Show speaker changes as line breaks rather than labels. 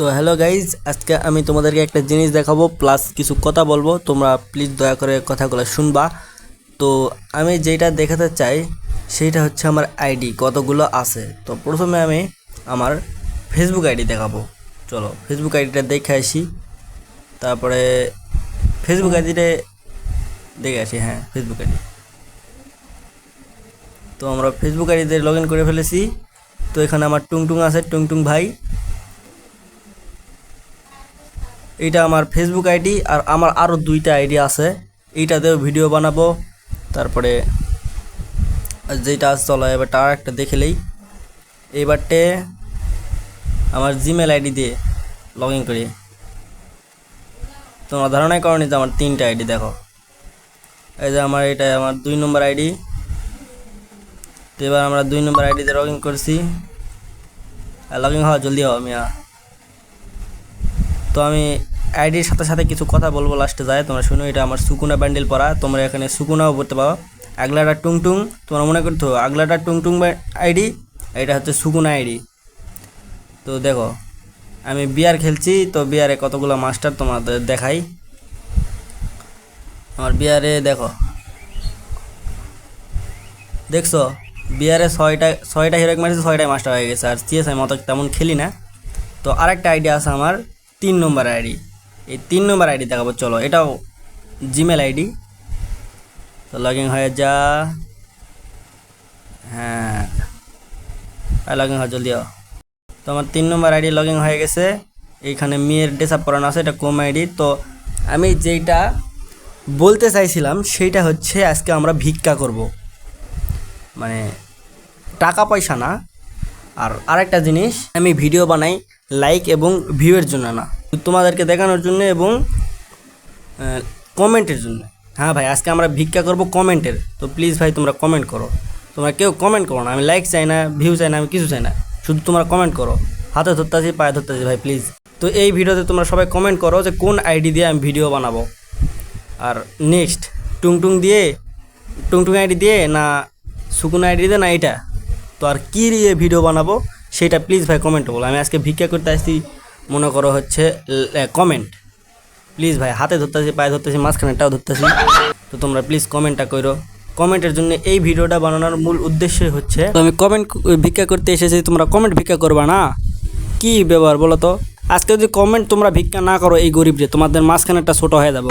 তো hello guys, আজকে আমি তোমাদেরকে একটা জিনিস দেখাবো প্লাস কিছু কথা বলবো। তোমরা প্লিজ দয়া করে কথাগুলো শুনবা। তো আমি যেটা দেখাতে চাই সেইটা হচ্ছে আমার আইডি কতগুলো আছে। তো প্রথমে আমি আমার ফেসবুক আইডি দেখাবো। চলো ফেসবুক আইডিটা দেখে আসি, তারপরে ফেসবুক আইডিটা দেখে আসি। হ্যাঁ, ফেসবুক আইডি তো আমরা ফেসবুক আইডিতে লগ ইন করে ফেলেছি। তো এখানে আমার টুংটুং আছে, টুংটুং ভাই। এইটা আমার ফেসবুক আইডি, আর আমার আরও দুইটা আইডি আছে, এইটাতেও ভিডিও বানাবো। তারপরে যেটা চলো এবারটা আর একটা দেখেলেই, এইবারটে আমার জিমেল আইডি দিয়ে লগ ইন করি। তোমার ধারণাই করনি যে আমার তিনটা আইডি। দেখো এই যে আমার এটা আমার 2 নম্বর আইডি। তো এবার আমরা 2 নম্বর আইডিতে লগ ইন করছি। লগ ইন হওয়া জলদি হও মিয়া। তো আমি আইডির সাথে সাথে কিছু কথা বলবো লাস্টে যায়, তোমরা শুনো। এটা আমার সুকুনা ব্যান্ডেল পড়া, তোমরা এখানে সুকুনাও পড়তে পারো। আগলাটা টুংটুং, তোমরা মনে করতে হবে আগলাটা টুংটুং আইডি, এটা হচ্ছে সুকুনা আইডি। তো দেখো আমি বিয়ার খেলছি, তো বিয়ারে কতগুলো মাস্টার তোমাদের দেখাই। আমার বিয়ারে দেখো, দেখছো বিয়ারে ছয়টা হিরোইক মারছে, 6টাই মাস্টার হয়ে গেছে। আর সিএসআই মতো তেমন খেলি না। তো আরেকটা আইডি আছে আমার 3 নম্বর আইডি। এই 3 নম্বর আইডি দেখাবো। চলো এটাও জিমেল আইডি। তো লগ ইন হয়ে যা। হ্যাঁ, লগ ইন হয় জলদি হও। তো আমার 3 নম্বর আইডি লগ ইন হয়ে গেছে। এইখানে মেয়ের ড্রেস আপ করানো আছে, এটা কোম আইডি। তো আমি যেইটা বলতে চাইছিলাম সেইটা হচ্ছে আজকে আমরা ভিক্ষা করব, মানে টাকা পয়সা না। আর আরেকটা জিনিস, আমি ভিডিও বানাই লাইক এবং ভিউয়ের জন্য না, তোমাদেরকে দেখানোর জন্য এবং কমেন্টের জন্য। হ্যাঁ ভাই, আজকে আমরা ভিক্ষা করব কমেন্টের। তো প্লিজ ভাই তোমরা কমেন্ট করো। তোমরা কেউ কমেন্ট করো না, আমি লাইক চাই না, ভিউ চাই না, আমি কিছু চাই না, শুধু তোমরা কমেন্ট করো। হাতে ধরতেছি, পায়ে ধরতেছি ভাই, প্লিজ। তো এই ভিডিওতে তোমরা সবাই কমেন্ট করো যে কোন আইডি দিয়ে আমি ভিডিও বানাবো। আর নেক্সট টুংটুং দিয়ে, টুংটুং আইডি দিয়ে না সুকুন আইডি দিয়ে না এটা, তো আর কী দিয়ে ভিডিও বানাবো সেটা প্লিজ ভাই কমেন্ট বলো। আমি আজকে ভিক্ষা করতে আসছি, মনে করো হচ্ছে কমেন্ট। প্লিজ ভাই, হাতে ধরতেছি, পায়ে ধরতেছি, মাঝখানেটাও ধরতেছি। তো তোমরা প্লিজ কমেন্টটা করো। কমেন্টের জন্য এই ভিডিওটা বানানোর মূল উদ্দেশ্যই হচ্ছে, তো আমি কমেন্ট ভিক্ষা করতে এসেছি, তোমরা কমেন্ট ভিক্ষা করবা না, কি ব্যবহার বলো তো? আজকে যদি কমেন্ট তোমরা ভিক্ষা না করো এই গরিব যে, তোমাদের মাঝখানেটা ছোটো হয়ে যাবে।